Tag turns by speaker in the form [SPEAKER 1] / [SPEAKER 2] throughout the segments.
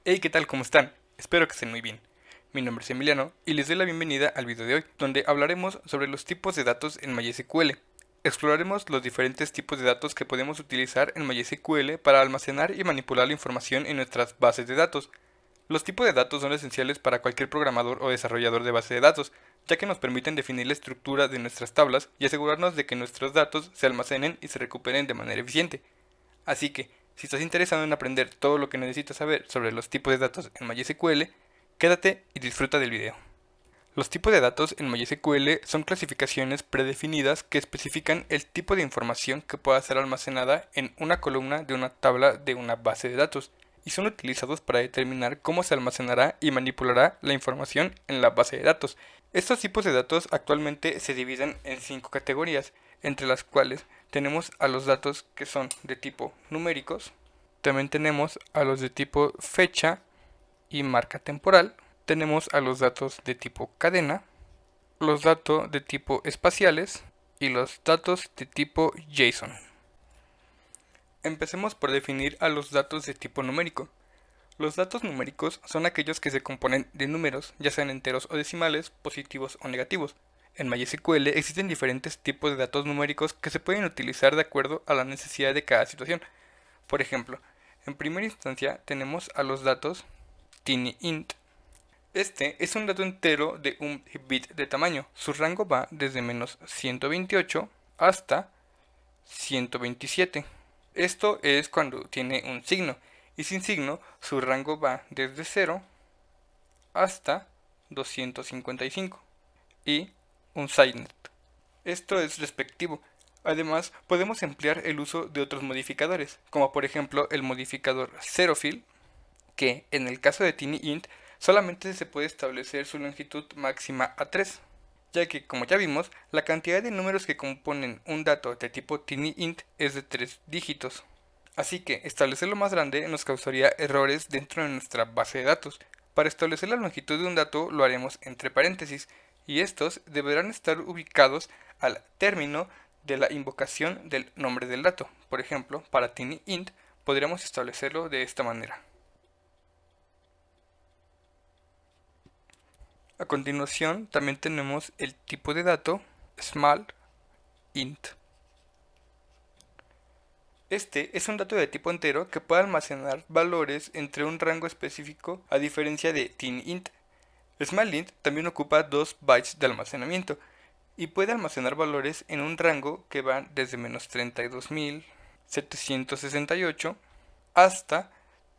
[SPEAKER 1] Hey, ¿qué tal? ¿Cómo están? Espero que estén muy bien. Mi nombre es Emiliano y les doy la bienvenida al video de hoy, donde hablaremos sobre los tipos de datos en MySQL. Exploraremos los diferentes tipos de datos que podemos utilizar en MySQL para almacenar y manipular la información en nuestras bases de datos. Los tipos de datos son esenciales para cualquier programador o desarrollador de base de datos, ya que nos permiten definir la estructura de nuestras tablas y asegurarnos de que nuestros datos se almacenen y se recuperen de manera eficiente. Así que, si estás interesado en aprender todo lo que necesitas saber sobre los tipos de datos en MySQL, quédate y disfruta del video. Los tipos de datos en MySQL son clasificaciones predefinidas que especifican el tipo de información que pueda ser almacenada en una columna de una tabla de una base de datos y son utilizados para determinar cómo se almacenará y manipulará la información en la base de datos. Estos tipos de datos actualmente se dividen en 5 categorías, entre las cuales tenemos a los datos que son de tipo numéricos, también tenemos a los de tipo fecha y marca temporal, tenemos a los datos de tipo cadena, los datos de tipo espaciales y los datos de tipo JSON. Empecemos por definir a los datos de tipo numérico. Los datos numéricos son aquellos que se componen de números, ya sean enteros o decimales, positivos o negativos. En MySQL existen diferentes tipos de datos numéricos que se pueden utilizar de acuerdo a la necesidad de cada situación. Por ejemplo, en primera instancia tenemos a los datos tinyInt. Este es un dato entero de un bit de tamaño. Su rango va desde menos 128 hasta 127. Esto es cuando tiene un signo, y sin signo su rango va desde 0 hasta 255 y un signet. Esto es respectivo. Además, podemos emplear el uso de otros modificadores, como por ejemplo el modificador zerofill, que en el caso de tinyInt solamente se puede establecer su longitud máxima a 3, ya que, como ya vimos, la cantidad de números que componen un dato de tipo tinyInt es de 3 dígitos. Así que establecerlo más grande nos causaría errores dentro de nuestra base de datos. Para establecer la longitud de un dato lo haremos entre paréntesis, y estos deberán estar ubicados al término de la invocación del nombre del dato. Por ejemplo, para tinyInt podríamos establecerlo de esta manera. A continuación también tenemos el tipo de dato small int. Este es un dato de tipo entero que puede almacenar valores entre un rango específico a diferencia de tinyInt. SmallInt también ocupa 2 bytes de almacenamiento y puede almacenar valores en un rango que va desde menos 32.768 hasta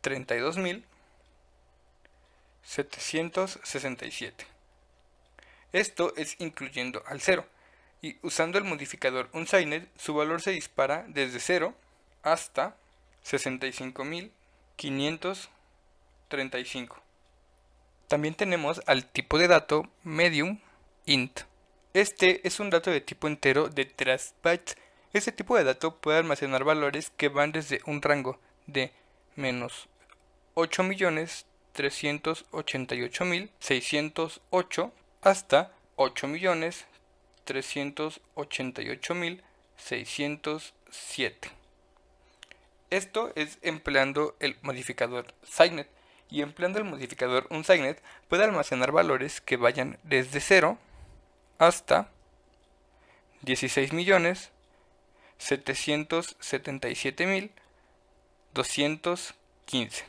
[SPEAKER 1] 32.767. Esto es incluyendo al 0, y usando el modificador unSigned su valor se dispara desde 0 hasta 65.535. También tenemos al tipo de dato medium int. Este es un dato de tipo entero de 3 bytes. Este tipo de dato puede almacenar valores que van desde un rango de menos 8.388.608 hasta 8.388.607. Esto es empleando el modificador Signet, y empleando el modificador unSignet puede almacenar valores que vayan desde 0 hasta 16.777.215.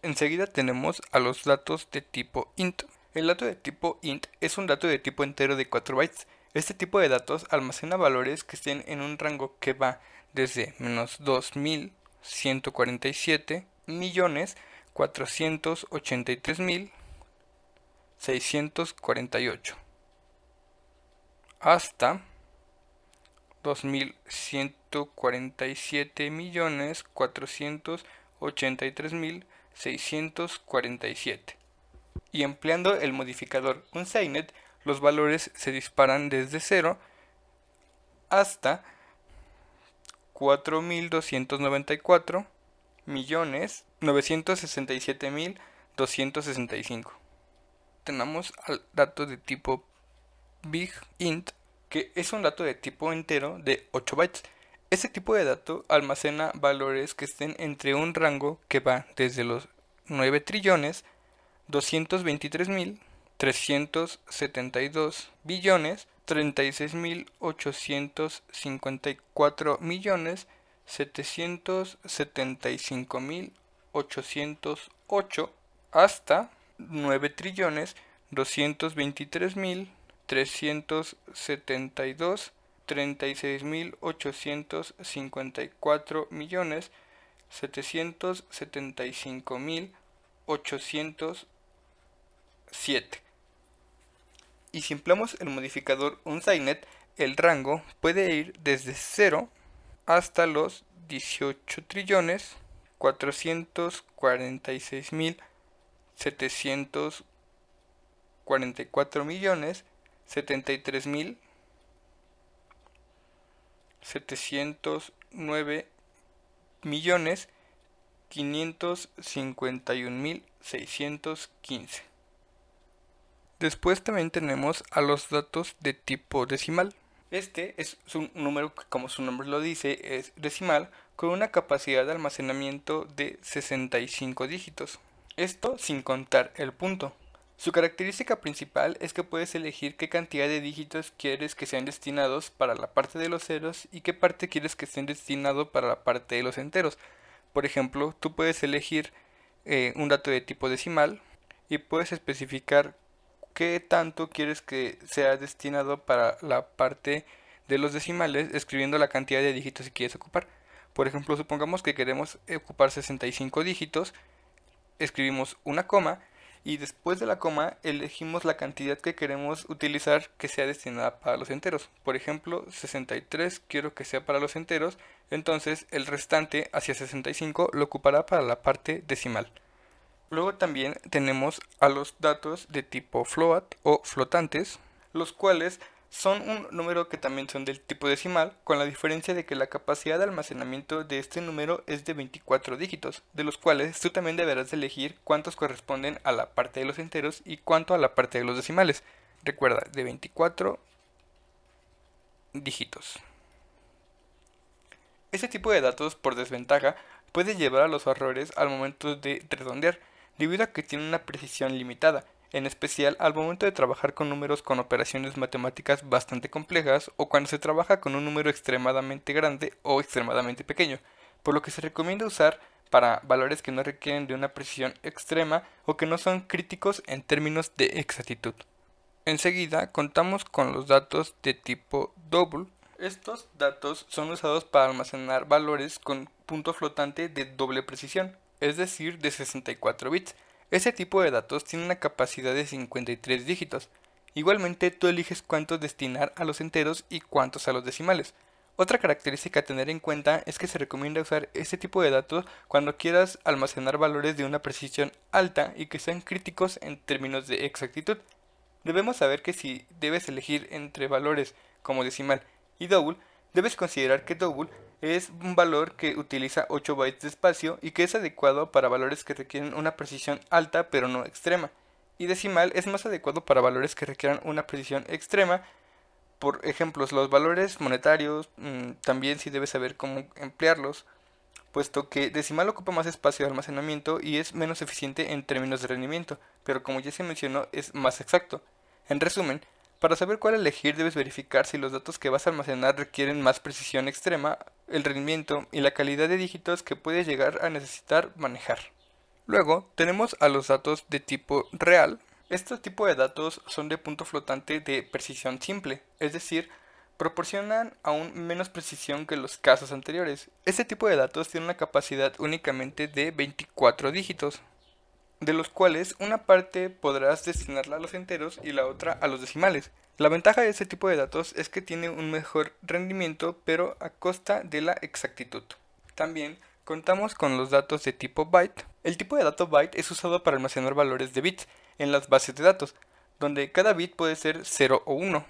[SPEAKER 1] Enseguida tenemos a los datos de tipo int. El dato de tipo int es un dato de tipo entero de 4 bytes. Este tipo de datos almacena valores que estén en un rango que va desde menos 2.147.483.648 hasta 2.147.483.647. Y empleando el modificador unSigned, los valores se disparan desde 0 hasta 4.294.967.265. Tenemos al dato de tipo bigInt, que es un dato de tipo entero de 8 bytes. Este tipo de dato almacena valores que estén entre un rango que va desde los 9 trillones, 223 mil, 372 billones, 36.854 millones, 775.808 hasta 9 trillones, 223 mil, 372 36.854 millones 775.807. Y si empleamos el modificador unSignet, el rango puede ir desde 0 hasta los 18 trillones 446.744 millones 73.709 millones 551.615. Después también tenemos a los datos de tipo decimal. Este es un número que, como su nombre lo dice, es decimal con una capacidad de almacenamiento de 65 dígitos. Esto sin contar el punto. Su característica principal es que puedes elegir qué cantidad de dígitos quieres que sean destinados para la parte de los ceros y qué parte quieres que estén destinados para la parte de los enteros. Por ejemplo, tú puedes elegir un dato de tipo decimal y puedes especificar qué tanto quieres que sea destinado para la parte de los decimales escribiendo la cantidad de dígitos que quieres ocupar. Por ejemplo, supongamos que queremos ocupar 65 dígitos, escribimos una coma y después de la coma elegimos la cantidad que queremos utilizar que sea destinada para los enteros. Por ejemplo, 63 quiero que sea para los enteros, entonces el restante hacia 65 lo ocupará para la parte decimal. Luego también tenemos a los datos de tipo float o flotantes, los cuales son un número que también son del tipo decimal, con la diferencia de que la capacidad de almacenamiento de este número es de 24 dígitos, de los cuales tú también deberás elegir cuántos corresponden a la parte de los enteros y cuánto a la parte de los decimales. Recuerda, de 24 dígitos. Este tipo de datos, por desventaja, puede llevar a los errores al momento de redondear, debido a que tiene una precisión limitada, en especial al momento de trabajar con números con operaciones matemáticas bastante complejas o cuando se trabaja con un número extremadamente grande o extremadamente pequeño, por lo que se recomienda usar para valores que no requieren de una precisión extrema o que no son críticos en términos de exactitud. Enseguida contamos con los datos de tipo double. Estos datos son usados para almacenar valores con punto flotante de doble precisión, es decir, de 64 bits. Este tipo de datos tiene una capacidad de 53 dígitos. Igualmente, tú eliges cuántos destinar a los enteros y cuántos a los decimales. Otra característica a tener en cuenta es que se recomienda usar este tipo de datos cuando quieras almacenar valores de una precisión alta y que sean críticos en términos de exactitud. Debemos saber que si debes elegir entre valores como decimal y double, debes considerar que double es un valor que utiliza 8 bytes de espacio y que es adecuado para valores que requieren una precisión alta pero no extrema, y decimal es más adecuado para valores que requieran una precisión extrema. Por ejemplo, los valores monetarios, también sí debes saber cómo emplearlos, puesto que decimal ocupa más espacio de almacenamiento y es menos eficiente en términos de rendimiento, pero como ya se mencionó es más exacto. En resumen, para saber cuál elegir debes verificar si los datos que vas a almacenar requieren más precisión extrema, el rendimiento y la calidad de dígitos que puedes llegar a necesitar manejar. Luego tenemos a los datos de tipo real. Este tipo de datos son de punto flotante de precisión simple, es decir, proporcionan aún menos precisión que los casos anteriores. Este tipo de datos tiene una capacidad únicamente de 24 dígitos, de los cuales una parte podrás destinarla a los enteros y la otra a los decimales. La ventaja de este tipo de datos es que tiene un mejor rendimiento, pero a costa de la exactitud. También contamos con los datos de tipo byte. El tipo de dato byte es usado para almacenar valores de bits en las bases de datos, donde cada bit puede ser 0 o 1.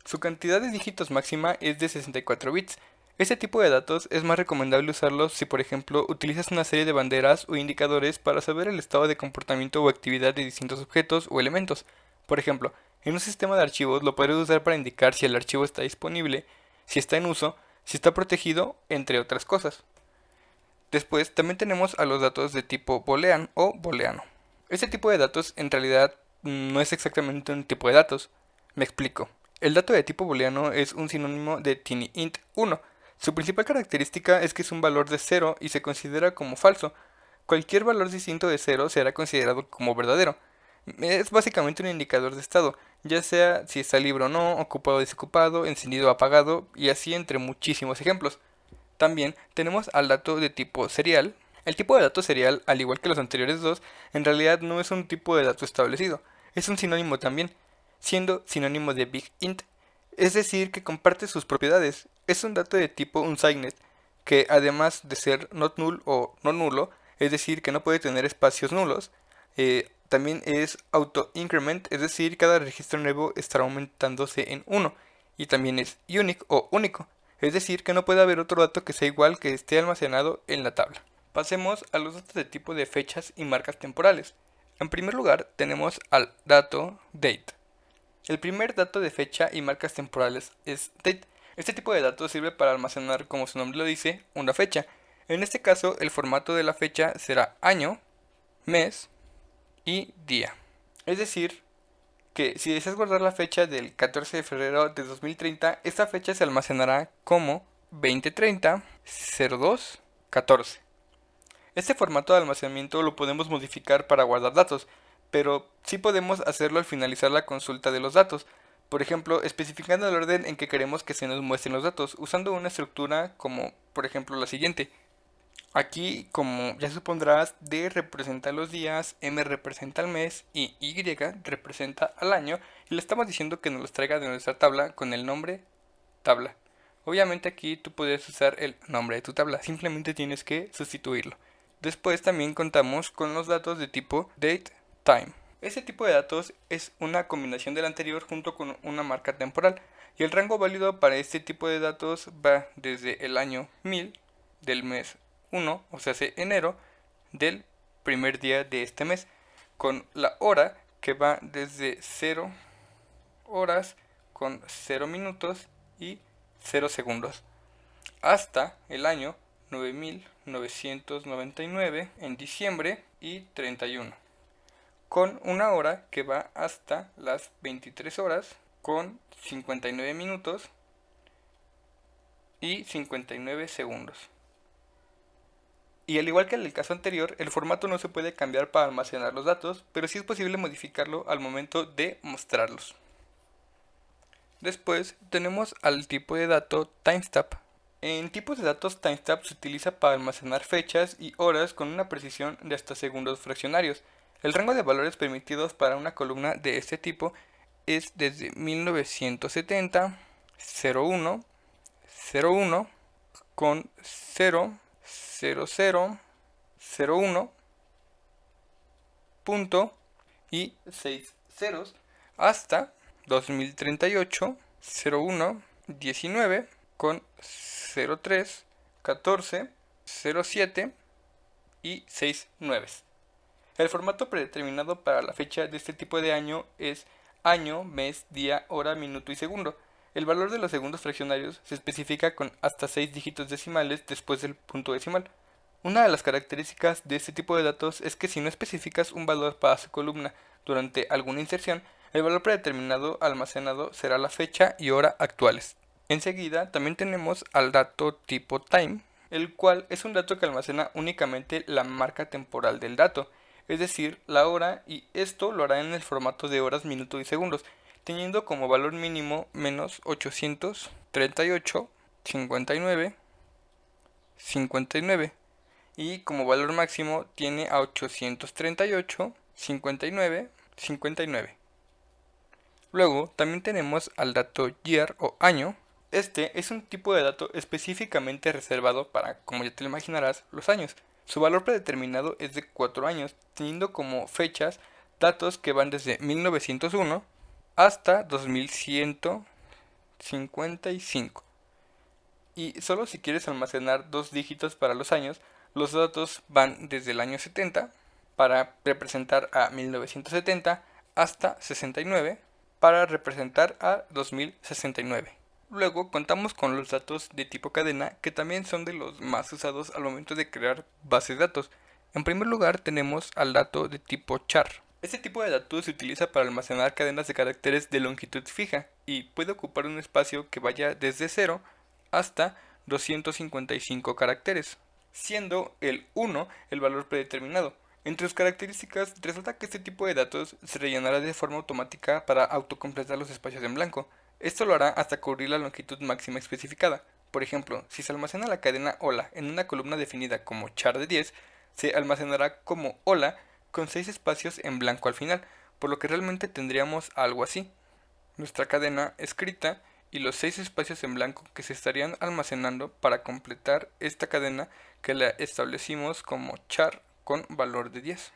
[SPEAKER 1] Su cantidad de dígitos máxima es de 64 bits. Este tipo de datos es más recomendable usarlos si, por ejemplo, utilizas una serie de banderas o indicadores para saber el estado de comportamiento o actividad de distintos objetos o elementos. Por ejemplo, en un sistema de archivos lo podrás usar para indicar si el archivo está disponible, si está en uso, si está protegido, entre otras cosas. Después también tenemos a los datos de tipo boolean o booleano. Este tipo de datos en realidad no es exactamente un tipo de datos. Me explico. El dato de tipo booleano es un sinónimo de TinyInt 1. Su principal característica es que es un valor de 0 y se considera como falso. Cualquier valor distinto de 0 será considerado como verdadero. Es básicamente un indicador de estado, ya sea si está libre o no, ocupado o desocupado, encendido o apagado, y así entre muchísimos ejemplos. También tenemos al dato de tipo serial. El tipo de dato serial, al igual que los anteriores dos, en realidad no es un tipo de dato establecido, es un sinónimo también, siendo sinónimo de big int, es decir, que comparte sus propiedades. Es un dato de tipo unsigned, que además de ser not null o no nulo, es decir, que no puede tener espacios nulos, también es auto increment, es decir, cada registro nuevo estará aumentándose en uno, y también es unique o único, es decir, que no puede haber otro dato que sea igual que esté almacenado en la tabla. Pasemos a los datos de tipo de fechas y marcas temporales. En primer lugar, tenemos al dato date. El primer dato de fecha y marcas temporales es date. Este tipo de datos sirve para almacenar, como su nombre lo dice, una fecha. En este caso, el formato de la fecha será año, mes y día. Es decir, que si deseas guardar la fecha del 14 de febrero de 2030, esta fecha se almacenará como 2030 02 14. Este formato de almacenamiento lo podemos modificar para guardar datos, pero sí podemos hacerlo al finalizar la consulta de los datos. Por ejemplo, especificando el orden en que queremos que se nos muestren los datos, usando una estructura como, por ejemplo, la siguiente. Aquí, como ya supondrás, D representa los días, M representa el mes y Y representa al año, y le estamos diciendo que nos los traiga de nuestra tabla con el nombre tabla. Obviamente aquí tú puedes usar el nombre de tu tabla, simplemente tienes que sustituirlo. Después también contamos con los datos de tipo date, time. Este tipo de datos es una combinación del anterior junto con una marca temporal, y el rango válido para este tipo de datos va desde el año 1000 del mes 1, o sea, enero, del primer día de este mes, con la hora que va desde 0 horas con 0 minutos y 0 segundos, hasta el año 9999 en diciembre y 31, con una hora que va hasta las 23 horas con 59 minutos y 59 segundos. Y al igual que en el caso anterior, el formato no se puede cambiar para almacenar los datos, pero sí es posible modificarlo al momento de mostrarlos. Después tenemos al tipo de dato timestamp. En tipos de datos timestamp se utiliza para almacenar fechas y horas con una precisión de hasta segundos fraccionarios. El rango de valores permitidos para una columna de este tipo es desde 1970, 01, 01, con 0, 00, 01, punto y 6 ceros, hasta 2038, 01, 19, con 03, 14, 07 y 6 nueves. El formato predeterminado para la fecha de este tipo de año es año, mes, día, hora, minuto y segundo. El valor de los segundos fraccionarios se especifica con hasta 6 dígitos decimales después del punto decimal. Una de las características de este tipo de datos es que si no especificas un valor para su columna durante alguna inserción, el valor predeterminado almacenado será la fecha y hora actuales. Enseguida también tenemos al dato tipo time, el cual es un dato que almacena únicamente la marca temporal del dato, es decir, la hora, y esto lo hará en el formato de horas, minutos y segundos, teniendo como valor mínimo menos 838, 59, 59, y como valor máximo tiene a 838, 59, 59. Luego también tenemos al dato year o año. Este es un tipo de dato específicamente reservado para, como ya te lo imaginarás, los años. Su valor predeterminado es de 4 años, teniendo como fechas datos que van desde 1901 hasta 2155. Y solo si quieres almacenar 2 dígitos para los años, los datos van desde el año 70 para representar a 1970 hasta 69 para representar a 2069. Luego contamos con los datos de tipo cadena, que también son de los más usados al momento de crear bases de datos. En primer lugar tenemos al dato de tipo char. Este tipo de datos se utiliza para almacenar cadenas de caracteres de longitud fija y puede ocupar un espacio que vaya desde 0 hasta 255 caracteres, siendo el 1 el valor predeterminado. Entre sus características, resalta que este tipo de datos se rellenará de forma automática para autocompletar los espacios en blanco. Esto lo hará hasta cubrir la longitud máxima especificada. Por ejemplo, si se almacena la cadena hola en una columna definida como char de 10, se almacenará como hola con 6 espacios en blanco al final, por lo que realmente tendríamos algo así: nuestra cadena escrita y los 6 espacios en blanco que se estarían almacenando para completar esta cadena que la establecimos como char con valor de 10.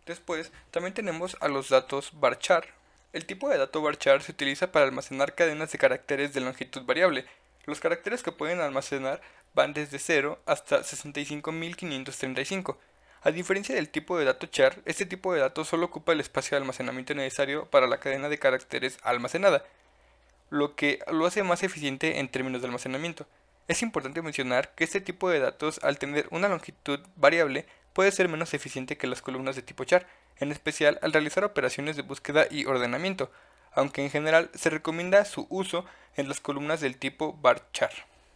[SPEAKER 1] Después también tenemos a los datos varchar. El tipo de dato varchar se utiliza para almacenar cadenas de caracteres de longitud variable. Los caracteres que pueden almacenar van desde 0 hasta 65.535. A diferencia del tipo de dato char, este tipo de datos solo ocupa el espacio de almacenamiento necesario para la cadena de caracteres almacenada, lo que lo hace más eficiente en términos de almacenamiento. Es importante mencionar que este tipo de datos, al tener una longitud variable, puede ser menos eficiente que las columnas de tipo char, en especial al realizar operaciones de búsqueda y ordenamiento, aunque en general se recomienda su uso en las columnas del tipo varchar.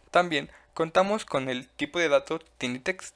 [SPEAKER 1] También contamos con el tipo de dato tinytext.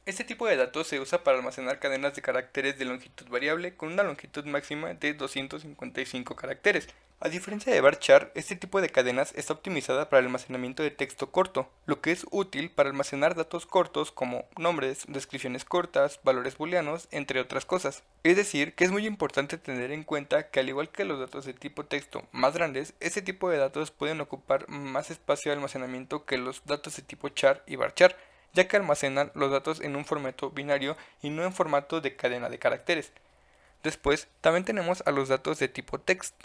[SPEAKER 1] Este tipo de datos se usa para almacenar cadenas de caracteres de longitud variable con una longitud máxima de 255 caracteres. A diferencia de varchar, este tipo de cadenas está optimizada para el almacenamiento de texto corto, lo que es útil para almacenar datos cortos como nombres, descripciones cortas, valores booleanos, entre otras cosas. Es decir, que es muy importante tener en cuenta que, al igual que los datos de tipo texto más grandes, este tipo de datos pueden ocupar más espacio de almacenamiento que los datos de tipo char y varchar, ya que almacenan los datos en un formato binario y no en formato de cadena de caracteres. Después, también tenemos a los datos de tipo text.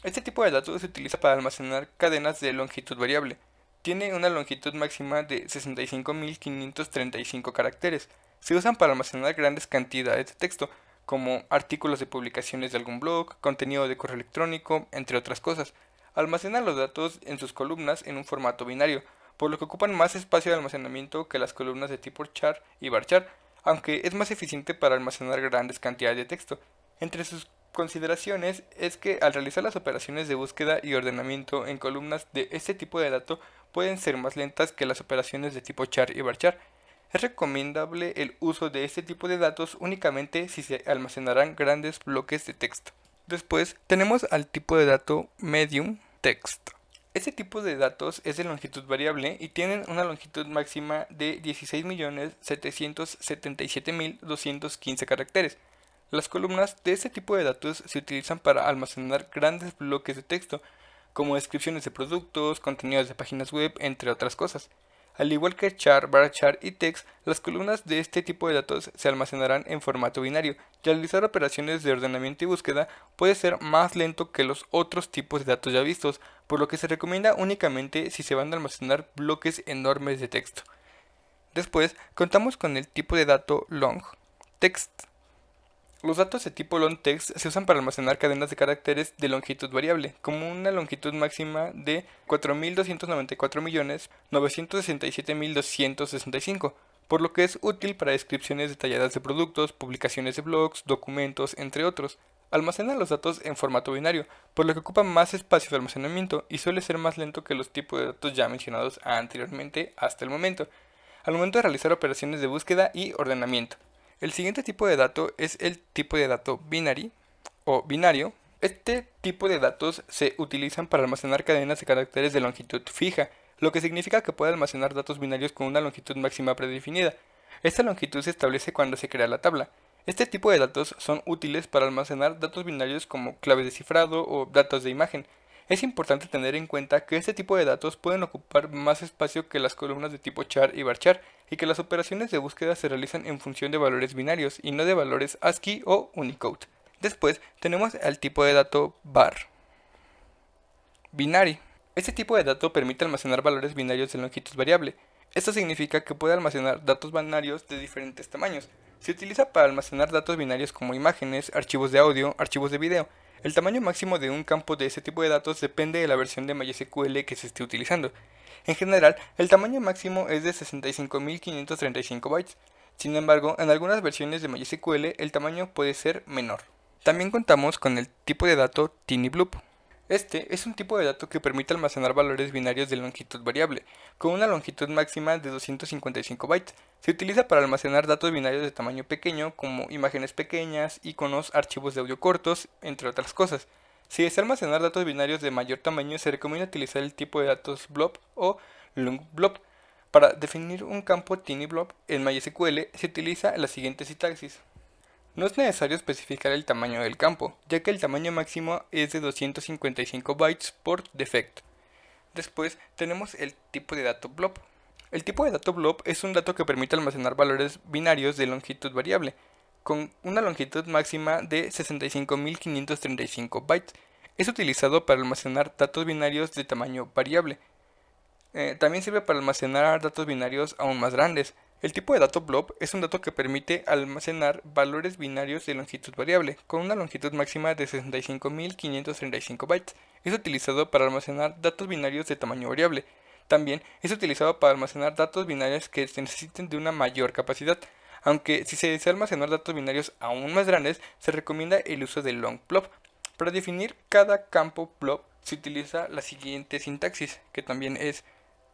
[SPEAKER 1] Este tipo de datos se utiliza para almacenar cadenas de longitud variable. Tiene una longitud máxima de 65.535 caracteres. Se usan para almacenar grandes cantidades de texto, como artículos de publicaciones de algún blog, contenido de correo electrónico, entre otras cosas. Almacenan los datos en sus columnas en un formato binario, por lo que ocupan más espacio de almacenamiento que las columnas de tipo char y varchar, aunque es más eficiente para almacenar grandes cantidades de texto. Entre sus consideraciones es que, al realizar las operaciones de búsqueda y ordenamiento en columnas de este tipo de dato, pueden ser más lentas que las operaciones de tipo char y varchar. Es recomendable el uso de este tipo de datos únicamente si se almacenarán grandes bloques de texto. Después tenemos al tipo de dato medium text. Este tipo de datos es de longitud variable y tienen una longitud máxima de 16.777.215 caracteres. Las columnas de este tipo de datos se utilizan para almacenar grandes bloques de texto, como descripciones de productos, contenidos de páginas web, entre otras cosas. Al igual que char, varchar y text, las columnas de este tipo de datos se almacenarán en formato binario, y realizar operaciones de ordenamiento y búsqueda puede ser más lento que los otros tipos de datos ya vistos, por lo que se recomienda únicamente si se van a almacenar bloques enormes de texto. Después, contamos con el tipo de dato long text. Los datos de tipo long text se usan para almacenar cadenas de caracteres de longitud variable, como una longitud máxima de 4.294.967.265, por lo que es útil para descripciones detalladas de productos, publicaciones de blogs, documentos, entre otros. Almacena los datos en formato binario, por lo que ocupa más espacio de almacenamiento y suele ser más lento que los tipos de datos ya mencionados anteriormente hasta el momento, al momento de realizar operaciones de búsqueda y ordenamiento. El siguiente tipo de dato es el tipo de dato binary o binario. Este tipo de datos se utilizan para almacenar cadenas de caracteres de longitud fija, lo que significa que puede almacenar datos binarios con una longitud máxima predefinida. Esta longitud se establece cuando se crea la tabla. Este tipo de datos son útiles para almacenar datos binarios como claves de cifrado o datos de imagen. Es importante tener en cuenta que este tipo de datos pueden ocupar más espacio que las columnas de tipo char y varchar, y que las operaciones de búsqueda se realizan en función de valores binarios y no de valores ASCII o Unicode. Después tenemos al tipo de dato var. Binary. Este tipo de dato permite almacenar valores binarios de longitud variable. Esto significa que puede almacenar datos binarios de diferentes tamaños. Se utiliza para almacenar datos binarios como imágenes, archivos de audio, archivos de video. El tamaño máximo de un campo de ese tipo de datos depende de la versión de MySQL que se esté utilizando. En general, el tamaño máximo es de 65.535 bytes. Sin embargo, en algunas versiones de MySQL el tamaño puede ser menor. También contamos con el tipo de dato TinyBlob. Este es un tipo de dato que permite almacenar valores binarios de longitud variable, con una longitud máxima de 255 bytes. Se utiliza para almacenar datos binarios de tamaño pequeño, como imágenes pequeñas, iconos, archivos de audio cortos, entre otras cosas. Si desea almacenar datos binarios de mayor tamaño, se recomienda utilizar el tipo de datos blob o longblob. Para definir un campo TinyBlob en MySQL se utiliza la siguiente sintaxis. No es necesario especificar el tamaño del campo, ya que el tamaño máximo es de 255 bytes por defecto. Después tenemos el tipo de dato blob. El tipo de dato blob es un dato que permite almacenar valores binarios de longitud variable, con una longitud máxima de 65.535 bytes. Es utilizado para almacenar datos binarios de tamaño variable. También sirve para almacenar datos binarios aún más grandes. El tipo de dato blob es un dato que permite almacenar valores binarios de longitud variable, con una longitud máxima de 65.535 bytes. Es utilizado para almacenar datos binarios de tamaño variable. También es utilizado para almacenar datos binarios que se necesiten de una mayor capacidad, aunque si se desea almacenar datos binarios aún más grandes, se recomienda el uso del long blob. Para definir cada campo blob se utiliza la siguiente sintaxis, que también es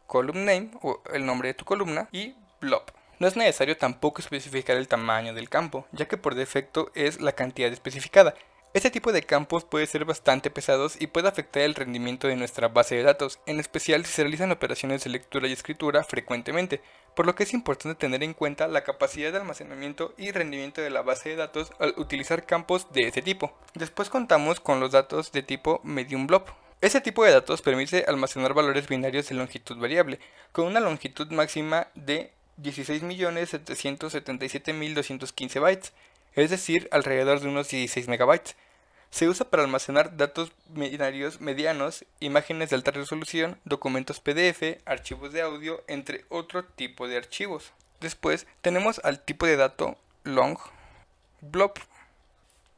[SPEAKER 1] column name o el nombre de tu columna y blob. No es necesario tampoco especificar el tamaño del campo, ya que por defecto es la cantidad especificada. Este tipo de campos puede ser bastante pesados y puede afectar el rendimiento de nuestra base de datos, en especial si se realizan operaciones de lectura y escritura frecuentemente, por lo que es importante tener en cuenta la capacidad de almacenamiento y rendimiento de la base de datos al utilizar campos de este tipo. Después contamos con los datos de tipo medium blob. Este tipo de datos permite almacenar valores binarios de longitud variable, con una longitud máxima de 16.777.215 bytes, es decir, alrededor de unos 16 megabytes. Se usa para almacenar datos binarios medianos, imágenes de alta resolución, documentos PDF, archivos de audio, entre otro tipo de archivos. Después tenemos al tipo de dato long blob.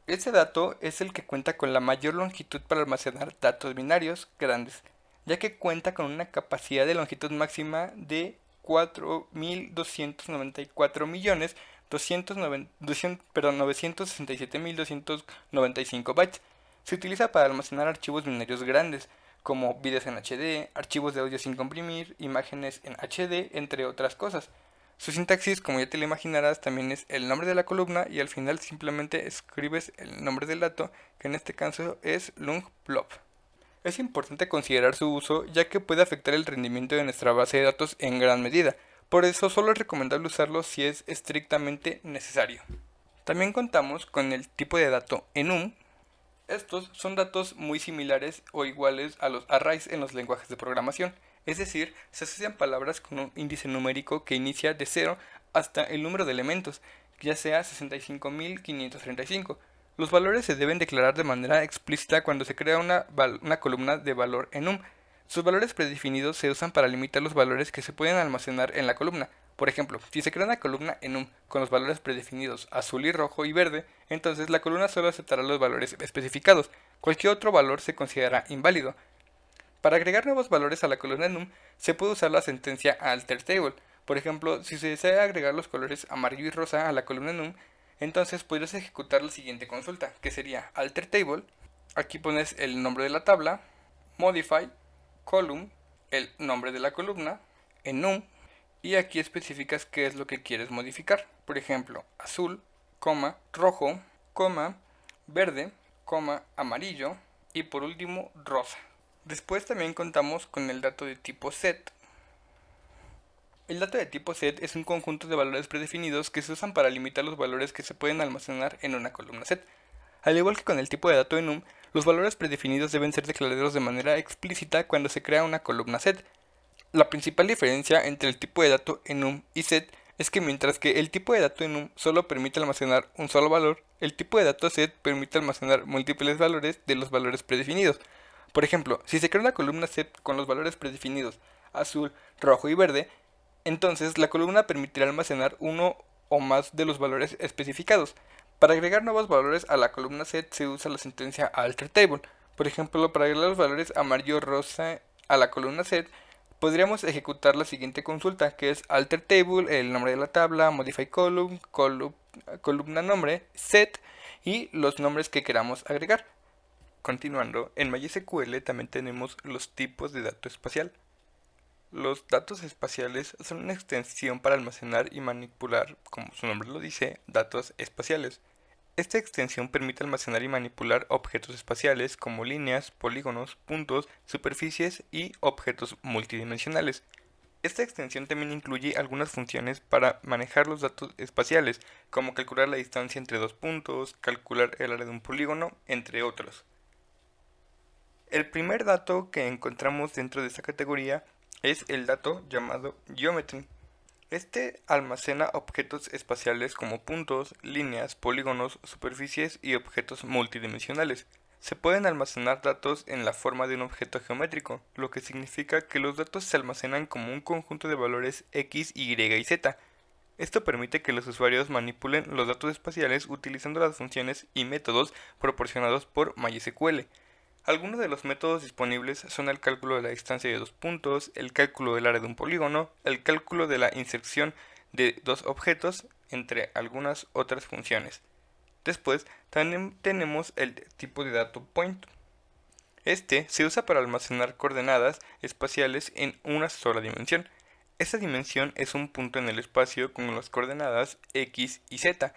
[SPEAKER 1] Este dato es el que cuenta con la mayor longitud para almacenar datos binarios grandes, ya que cuenta con una capacidad de longitud máxima de 4.294.967.295 bytes. Se utiliza para almacenar archivos binarios grandes, como videos en HD, archivos de audio sin comprimir, imágenes en HD, entre otras cosas. Su sintaxis, como ya te lo imaginarás, también es el nombre de la columna y al final simplemente escribes el nombre del dato, que en este caso es longblob. Es importante considerar su uso ya que puede afectar el rendimiento de nuestra base de datos en gran medida, por eso solo es recomendable usarlo si es estrictamente necesario. También contamos con el tipo de dato enum. Estos son datos muy similares o iguales a los arrays en los lenguajes de programación, es decir, se asocian palabras con un índice numérico que inicia de 0 hasta el número de elementos, ya sea 65.535. Los valores se deben declarar de manera explícita cuando se crea una columna de valor enum. Sus valores predefinidos se usan para limitar los valores que se pueden almacenar en la columna. Por ejemplo, si se crea una columna enum con los valores predefinidos azul y rojo y verde, entonces la columna solo aceptará los valores especificados. Cualquier otro valor se considerará inválido. Para agregar nuevos valores a la columna enum, se puede usar la sentencia alterTable. Por ejemplo, si se desea agregar los colores amarillo y rosa a la columna enum, entonces podrías ejecutar la siguiente consulta, que sería alterTable. Aquí pones el nombre de la tabla, modify, column, el nombre de la columna, enum, y aquí especificas qué es lo que quieres modificar. Por ejemplo, azul, rojo, verde, amarillo y por último rosa. Después también contamos con el dato de tipo set. El dato de tipo set es un conjunto de valores predefinidos que se usan para limitar los valores que se pueden almacenar en una columna set. Al igual que con el tipo de dato enum, los valores predefinidos deben ser declarados de manera explícita cuando se crea una columna set. La principal diferencia entre el tipo de dato enum y set es que mientras que el tipo de dato enum solo permite almacenar un solo valor, el tipo de dato set permite almacenar múltiples valores de los valores predefinidos. Por ejemplo, si se crea una columna set con los valores predefinidos azul, rojo y verde, entonces la columna permitirá almacenar uno o más de los valores especificados. Para agregar nuevos valores a la columna set se usa la sentencia alterTable. Por ejemplo, para agregar los valores amarillo rosa a la columna set, podríamos ejecutar la siguiente consulta, que es alterTable, el nombre de la tabla, modify column, columna nombre, set y los nombres que queramos agregar. Continuando, en MySQL también tenemos los tipos de dato espacial. Los datos espaciales son una extensión para almacenar y manipular, como su nombre lo dice, datos espaciales. Esta extensión permite almacenar y manipular objetos espaciales como líneas, polígonos, puntos, superficies y objetos multidimensionales. Esta extensión también incluye algunas funciones para manejar los datos espaciales, como calcular la distancia entre dos puntos, calcular el área de un polígono, entre otros. El primer dato que encontramos dentro de esta categoría es el dato llamado geometry. Este almacena objetos espaciales como puntos, líneas, polígonos, superficies y objetos multidimensionales. Se pueden almacenar datos en la forma de un objeto geométrico, lo que significa que los datos se almacenan como un conjunto de valores x, y y z. Esto permite que los usuarios manipulen los datos espaciales utilizando las funciones y métodos proporcionados por MySQL. Algunos de los métodos disponibles son el cálculo de la distancia de dos puntos, el cálculo del área de un polígono, el cálculo de la intersección de dos objetos, entre algunas otras funciones. Después, también tenemos el tipo de dato point. Este se usa para almacenar coordenadas espaciales en una sola dimensión. Esta dimensión es un punto en el espacio con las coordenadas x y z.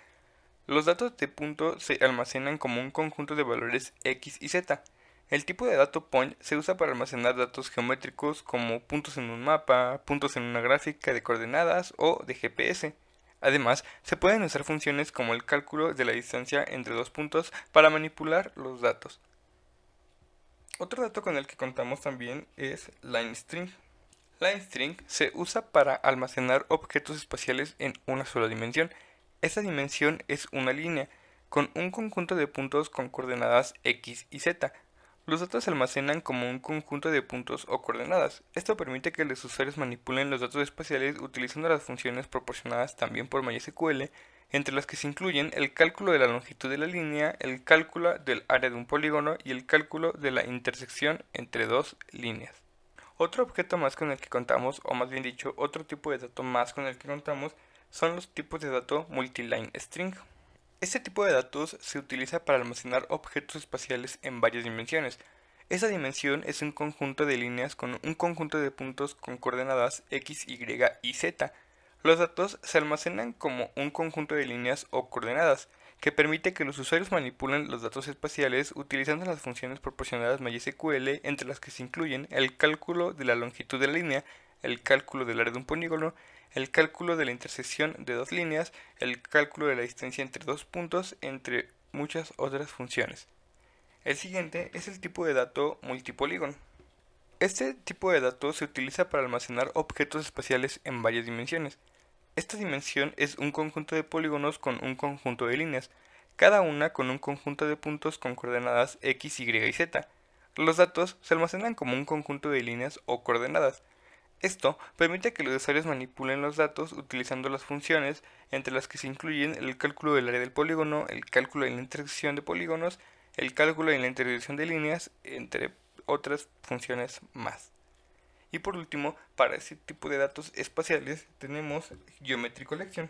[SPEAKER 1] Los datos de punto se almacenan como un conjunto de valores x y z. El tipo de dato point se usa para almacenar datos geométricos como puntos en un mapa, puntos en una gráfica de coordenadas o de GPS. Además, se pueden usar funciones como el cálculo de la distancia entre dos puntos para manipular los datos. Otro dato con el que contamos también es LineString. LineString se usa para almacenar objetos espaciales en una sola dimensión. Esta dimensión es una línea, con un conjunto de puntos con coordenadas x y z. Los datos se almacenan como un conjunto de puntos o coordenadas. Esto permite que los usuarios manipulen los datos espaciales utilizando las funciones proporcionadas también por MySQL, entre las que se incluyen el cálculo de la longitud de la línea, el cálculo del área de un polígono y el cálculo de la intersección entre dos líneas. Otro objeto más con el que contamos, o más bien dicho, otro tipo de dato más con el que contamos, son los tipos de dato multiline string. Este tipo de datos se utiliza para almacenar objetos espaciales en varias dimensiones. Esa dimensión es un conjunto de líneas con un conjunto de puntos con coordenadas x, y y z. Los datos se almacenan como un conjunto de líneas o coordenadas, que permite que los usuarios manipulen los datos espaciales utilizando las funciones proporcionadas MySQL, entre las que se incluyen el cálculo de la longitud de la línea, el cálculo del área de un polígono, el cálculo de la intersección de dos líneas, el cálculo de la distancia entre dos puntos, entre muchas otras funciones. El siguiente es el tipo de dato multipolígono. Este tipo de datos se utiliza para almacenar objetos espaciales en varias dimensiones. Esta dimensión es un conjunto de polígonos con un conjunto de líneas, cada una con un conjunto de puntos con coordenadas x, y y z. Los datos se almacenan como un conjunto de líneas o coordenadas. Esto permite que los usuarios manipulen los datos utilizando las funciones, entre las que se incluyen el cálculo del área del polígono, el cálculo de la intersección de polígonos, el cálculo de la intersección de líneas, entre otras funciones más. Y por último, para este tipo de datos espaciales tenemos Geometry Collection.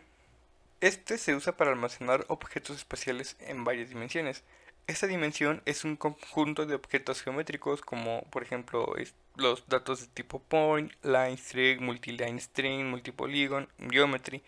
[SPEAKER 1] Este se usa para almacenar objetos espaciales en varias dimensiones. Esta dimensión es un conjunto de objetos geométricos como por ejemplo los datos de tipo point, line string, multiline string, multipolygon, geometry,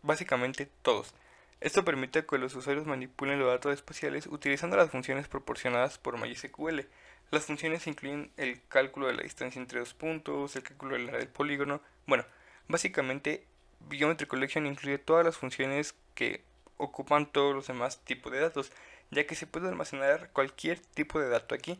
[SPEAKER 1] básicamente todos. Esto permite que los usuarios manipulen los datos espaciales utilizando las funciones proporcionadas por MySQL. Las funciones incluyen el cálculo de la distancia entre dos puntos, el cálculo del área del polígono. Bueno, básicamente Geometry Collection incluye todas las funciones que ocupan todos los demás tipos de datos, ya que se puede almacenar cualquier tipo de dato aquí,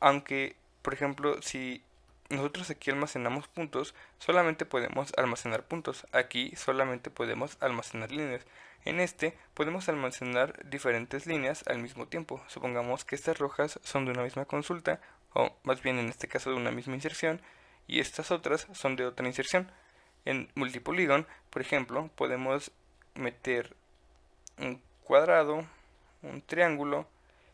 [SPEAKER 1] aunque, por ejemplo, si nosotros aquí almacenamos puntos, solamente podemos almacenar puntos. Aquí solamente podemos almacenar líneas. En este podemos almacenar diferentes líneas al mismo tiempo. Supongamos que estas rojas son de una misma consulta, o más bien en este caso de una misma inserción, y estas otras son de otra inserción. En Multipolygon, por ejemplo, podemos meter cuadrado, un triángulo,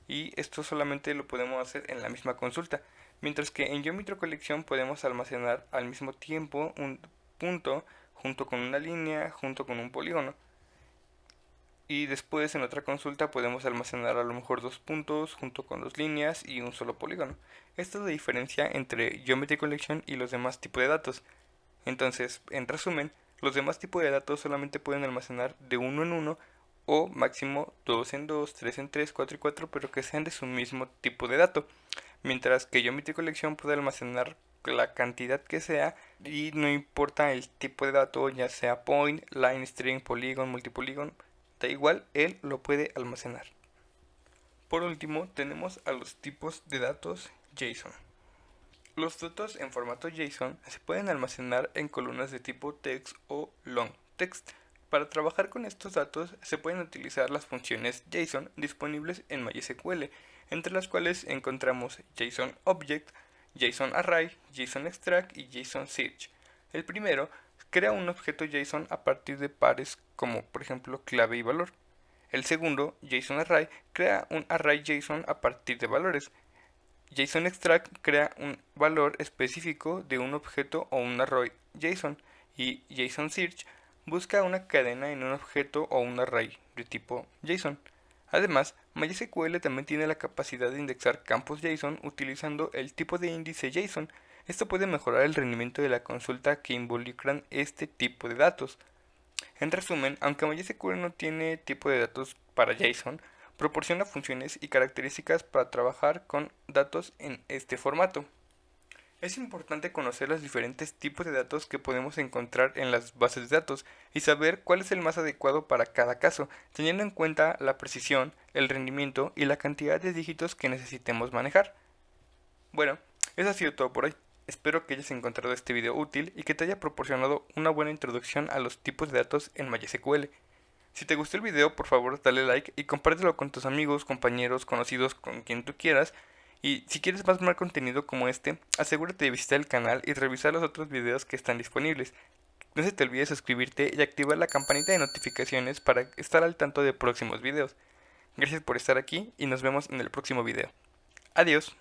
[SPEAKER 1] y esto solamente lo podemos hacer en la misma consulta, mientras que en Geometry Collection podemos almacenar al mismo tiempo un punto junto con una línea, junto con un polígono. Y después en otra consulta podemos almacenar a lo mejor dos puntos junto con dos líneas y un solo polígono. Esta es la diferencia entre Geometry Collection y los demás tipos de datos. Entonces, en resumen, los demás tipos de datos solamente pueden almacenar de uno en uno o máximo 2 en 2, 3 en 3, 4 y 4, pero que sean de su mismo tipo de dato. Mientras que Geometry Collection puede almacenar la cantidad que sea y no importa el tipo de dato, ya sea point, line, string, polygon, multipolygon, da igual, él lo puede almacenar. Por último, tenemos a los tipos de datos JSON. Los datos en formato JSON se pueden almacenar en columnas de tipo text o long text. Para trabajar con estos datos se pueden utilizar las funciones JSON disponibles en MySQL, entre las cuales encontramos JSON Object, JSON Array, JSON Extract y JSON Search. El primero crea un objeto JSON a partir de pares como por ejemplo clave y valor. El segundo, JSON Array, crea un array JSON a partir de valores. JSON Extract crea un valor específico de un objeto o un array JSON, y JSON Search busca una cadena en un objeto o un array de tipo JSON. Además, MySQL también tiene la capacidad de indexar campos JSON utilizando el tipo de índice JSON. Esto puede mejorar el rendimiento de la consulta que involucran este tipo de datos. En resumen, aunque MySQL no tiene tipo de datos para JSON, proporciona funciones y características para trabajar con datos en este formato. Es importante conocer los diferentes tipos de datos que podemos encontrar en las bases de datos y saber cuál es el más adecuado para cada caso, teniendo en cuenta la precisión, el rendimiento y la cantidad de dígitos que necesitemos manejar. Bueno, eso ha sido todo por hoy. Espero que hayas encontrado este video útil y que te haya proporcionado una buena introducción a los tipos de datos en MySQL. Si te gustó el video, por favor dale like y compártelo con tus amigos, compañeros, conocidos, con quien tú quieras. Y si quieres más contenido como este, asegúrate de visitar el canal y revisar los otros videos que están disponibles. No se te olvide suscribirte y activar la campanita de notificaciones para estar al tanto de próximos videos. Gracias por estar aquí y nos vemos en el próximo video. Adiós.